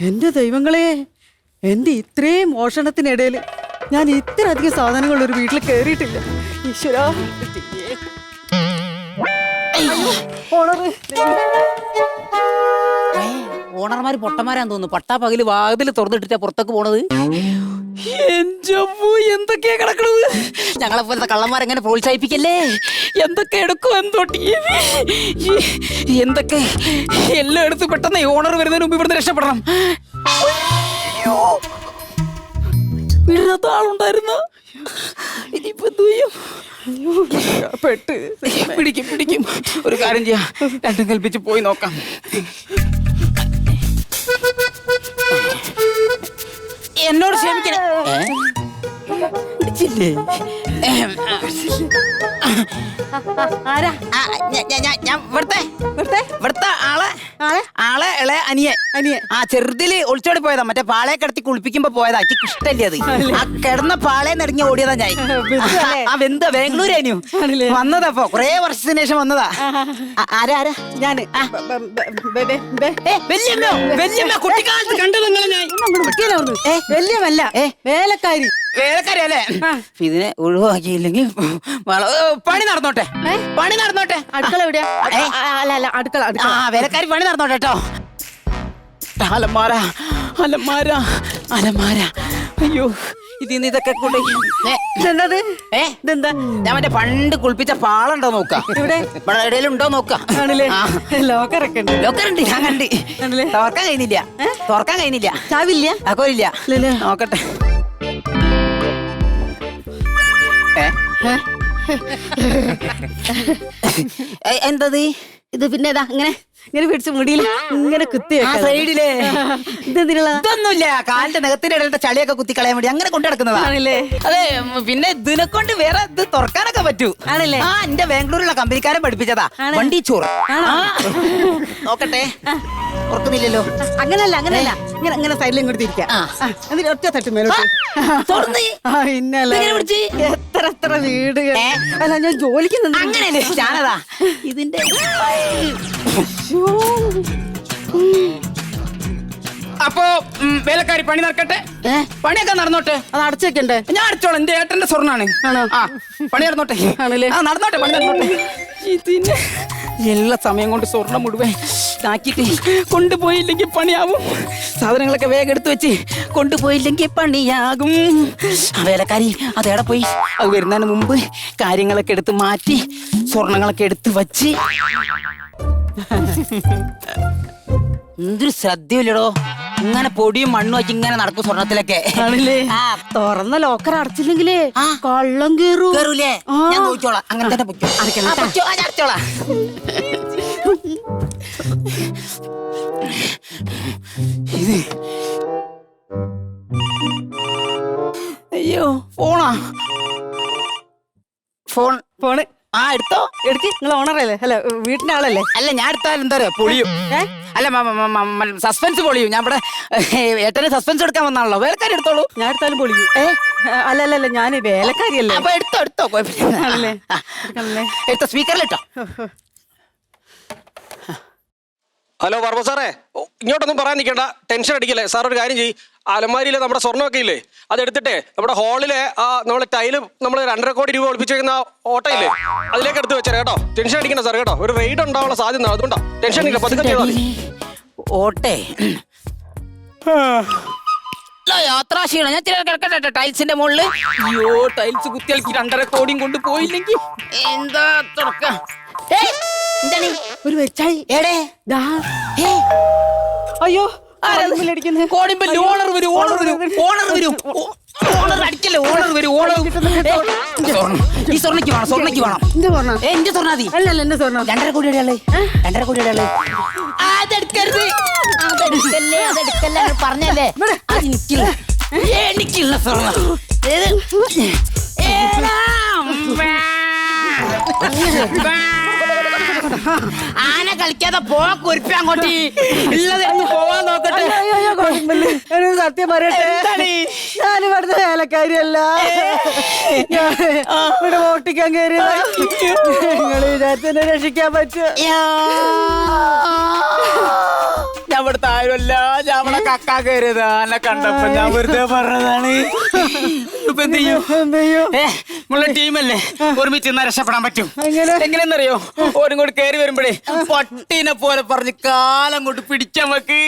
എന്റെ ദൈവങ്ങളെ, എന്റെ ഇത്രയും മോഷണത്തിനിടയിൽ ഞാൻ ഇത്രയധികം സാധനങ്ങൾ ഒരു വീട്ടിൽ കയറിയിട്ടില്ല. ഈശ്വരാ, ഓണർമാര് പൊട്ടന്മാരാന്ന് തോന്നുന്നു. പട്ടാ പകല് വാതിൽ തുറന്നിട്ടിട്ടാ പുറത്തേക്ക് പോണത്. എന്തൊക്കെയാ കിടക്കണത്? ഞങ്ങളെ പോലത്തെ കള്ളന്മാരെങ്ങനെ പ്രോത്സാഹിപ്പിക്കല്ലേ. എന്തൊക്കെ എടുക്കും എന്തോട്ടി എന്തൊക്കെ എല്ലാം എടുത്ത് പെട്ടെന്ന് ഓണർ വരുന്നതിന് മുമ്പ് ഇവിടുന്ന് രക്ഷപ്പെടണം. വീടിനകത്ത് ആളുണ്ടായിരുന്നു. ഇനിയിപ്പോ എന്ത് ചെയ്യും? പെട്ട് പിടിക്കും. ഒരു കാര്യം ചെയ്യാം, രണ്ടും കൽപ്പിച്ച് പോയി നോക്കാം. എന്നോട് ക്ഷമിക്കണേ. പിടിച്ചില്ലേ? ആരാ? ഞാൻ ഇവിടുത്തെ ആളെ ഇളയ അനിയൻ. ആ ചെറുതില് ഒളിച്ചോടി പോയതാ. മറ്റേ പാളയെ കിടത്തി കുളിപ്പിക്കുമ്പോ പോയതാ. എനിക്ക് ഇഷ്ടല്ലേ അത്. ആ കിടന്ന പാളയെന്ന് ഇറങ്ങി ഓടിയതാ ഞാൻ. ആ വെന്ത ബാംഗ്ലൂരേനു വന്നതാ. ഇപ്പൊ കൊറേ വർഷത്തിന് ശേഷം വന്നതാ. ആരാ? ഞാന് വല്യമ്മ കുട്ടിക്കാലത്ത് കണ്ടത് നിങ്ങളെ ഞാൻ. വല്യമല്ല, വേലക്കാരി. വേലക്കാരിയല്ലേ? ഇതിനെ ഒഴിവാക്കിയില്ലെങ്കിൽ പണി നടന്നോട്ടെ. അടുക്കള എവിടെയാ? അല്ല അടുക്കള. ആ വേലക്കാരി പണി നടന്നോട്ടെ കേട്ടോ. അലമാര. അയ്യോ, ഇതിന്ന് ഇതൊക്കെ കൂടെ ഇതെന്താ? ഞാൻ മറ്റേ പണ്ട് കുളിപ്പിച്ച പാളുണ്ടോ നോക്കാം. ഇവിടെ ഇടയിലുണ്ടോ നോക്കാം. ലോക്കറൊക്കെ ലോക്കറുണ്ട്. ഞാൻ കണ്ടി. തുറക്കാൻ കഴിഞ്ഞില്ല. ചാവില്ല? അക്കോലില്ല. നോക്കട്ടെ. എന്തത്? ഇത് പിന്നെ ഇങ്ങനെ പിടിച്ച് മുടിയിൽ ഇങ്ങനെ കുത്തി സൈഡില് ഇതൊന്നുമില്ല. കാലിന്റെ നഖത്തിന്റെ ഇടയിലത്തെ ചളിയൊക്കെ കുത്തി കളയാൻ വേണ്ടി അങ്ങനെ കൊണ്ടു നടക്കുന്നതാണല്ലേ? അതെ. പിന്നെ ഇതിനെ കൊണ്ട് വേറെ ഇത് തുറക്കാനൊക്കെ പറ്റൂ. ആണല്ലേ? ആ, എന്റെ ബാംഗ്ലൂരിലുള്ള കമ്പനിക്കാരൻ പഠിപ്പിച്ചതാ. വണ്ടി ചോറ്. നോക്കട്ടെ. ഓർക്കുന്നില്ലല്ലോ. അങ്ങനല്ല. ഇങ്ങനെ സൈഡിൽ ഇങ്ങോട്ട് തിരിക്കാം. എന്നിട്ട് ഒറ്റ തട്ട് മേലോട്ട്. എത്ര വീടുകൾ. അല്ല, ഞാൻ ജോലിക്ക് അങ്ങനെയല്ലേ? ഞാനതാ ഇതിന്റെ അപ്പോ വേലക്കാരി പണി നടക്കട്ടെ. പണിയൊക്കെ നടന്നോട്ടെ. അത് അടച്ചു വെക്കണ്ടേ? ഞാൻ അടച്ചോളാം. എന്റെ ഏട്ടന്റെ സ്വർണ്ണാണ്. പണി നടന്നോട്ടെ. നടന്നോട്ടെ. പണി നടന്നോട്ടെ. ഇതിന് എല്ലാ സമയം കൊണ്ട് സ്വർണ്ണം മുഴുവൻ ആക്കിയിട്ട് കൊണ്ടുപോയില്ലെങ്കിൽ പണിയാവും. സാധനങ്ങളൊക്കെ വേഗം എടുത്തു വെച്ച് കൊണ്ടുപോയില്ലെങ്കിൽ പണിയാകും. വേലക്കാരി അതേടെ പോയി. അത് വരുന്നതിന് മുമ്പ് കാര്യങ്ങളൊക്കെ എടുത്ത് മാറ്റി സ്വർണങ്ങളൊക്കെ എടുത്ത് വച്ച്. എന്തൊരു ശ്രദ്ധയില്ലടോ. ഇങ്ങനെ പൊടിയും മണ്ണും വെച്ച് ഇങ്ങനെ നടക്കും സ്വർണത്തിലൊക്കെ. തുറന്ന ലോക്കർ അടച്ചില്ലെങ്കിലേ കള്ളം കേറൂലേ? ഞാൻ നോക്കിക്കോളാം. അങ്ങനെ തന്നെ അടച്ചോളാം. അയ്യോ, ഫോണ് എടുത്തോ. എടുക്ക്. നിങ്ങൾ ഓണറല്ലേ? അല്ല, വീട്ടിന്റെ ആളല്ലേ? അല്ല, ഞാൻ എടുത്താൽ എന്താ പറയാ, പൊളിയും. അല്ല, സസ്പെൻസ് പൊളിയും. ഞാൻ ഇവിടെ ഏട്ടന് സസ്പെൻസ് എടുക്കാൻ വന്നാണല്ലോ. വേലക്കാരി എടുത്തോളൂ. ഞാൻ എടുത്താലും പൊളിയും. അല്ല, ഞാൻ വേലക്കാരിയല്ലേ? അപ്പൊ എടുത്തോ. കുഴപ്പമില്ല. എടുത്തോ. സ്പീക്കറിലിട്ടോ. ഹലോ വർമ്മ സാറേ, ഇങ്ങോട്ടൊന്നും പറയാൻ നിൽക്കണ്ട, ടെൻഷൻ അടിക്കല്ലേ. സാർ ഒരു കാര്യം ചെയ്യും, അലമാരിയിലെ നമ്മുടെ സ്വർണ്ണമൊക്കെ ഇല്ലേ, അതെടുത്തിട്ടേ നമ്മുടെ ഹാളിലെ നമ്മളെ ടൈല് നമ്മൾ 2.5 കോടി രൂപ ഒളിപ്പിച്ച് വെക്കുന്ന ഓട്ടയില്ലേ, അതിലേക്ക് എടുത്ത് വെച്ചാൽ കേട്ടോ. ടെൻഷൻ അടിക്കണ്ട സാർ കേട്ടോ. ഒരു റെയ്ഡ് ഉണ്ടാവാനുള്ള സാധ്യത, അതുകൊണ്ടാ ടെൻഷൻ അടിക്കില്ല. പതുക്കെ ചെയ്താൽ മതി. ഓട്ടെ യാത്രാക്ഷീണം. ഞാൻ കിടക്കട്ടെ ടൈൽസിന്റെ മുകളില്. അയ്യോ, ടൈൽസ് കുത്തിയാൽക്ക് 2.5 കോടിയും കൊണ്ട് പോയില്ലെങ്കിൽ എന്താ തുറക്ക. ഒരു വെച്ചായി. അയ്യോ, കോടിമ്പല്. ഓണർ വരും. ഓണർ അടിക്കല്ലേ? ഓണർ വരും. ഈ സ്വർണ്ണക്ക് വേണം. എന്റെ സ്വർണ്ണാതി. അല്ലല്ല, എന്റെ സ്വർണ്ണം 2.5 കോടിയുടെ 2.5 കോടിയുടെ അതെടുക്കരുത്. അതെടുക്കല്ലേ പറഞ്ഞല്ലേ. എനിക്കുള്ള സ്വർണ്ണം ആന കളിക്കാതെ പോക്കുരിപ്പ അങ്ങോട്ട് ഉള്ളതെടുത്ത് പോവാൻ നോക്കട്ടെ. സത്യം പറയട്ടെ, ഞാൻ ഇവിടുത്തെ വേലക്കാരിയല്ല. ഇവിടെ ഓട്ടിക്കാൻ കയറിയതാ. നിങ്ങൾ വിചാരിച്ചെന്നെ രക്ഷിക്കാൻ പറ്റും. ഞാൻ ഇവിടുത്തെ ആരുമല്ല ഞാൻ അവിടെ കക്കാ കയറിയത് എന്നെ കണ്ടപ്പോ ഞാൻ വെറുതെ പറഞ്ഞതാണ്. ഇപ്പൊ എന്ത് ചെയ്യും? നമ്മളെ ടീമല്ലേ, ഒരുമിച്ച് ഇന്ന് രക്ഷപ്പെടാൻ പറ്റും. എങ്ങനെയെന്നറിയോ? ഓരും കൂടി കയറി വരുമ്പോഴേ പട്ടീനെ പോലെ പറഞ്ഞ് കാലം കൊണ്ട് പിടിക്കാൻ വെക്ക്.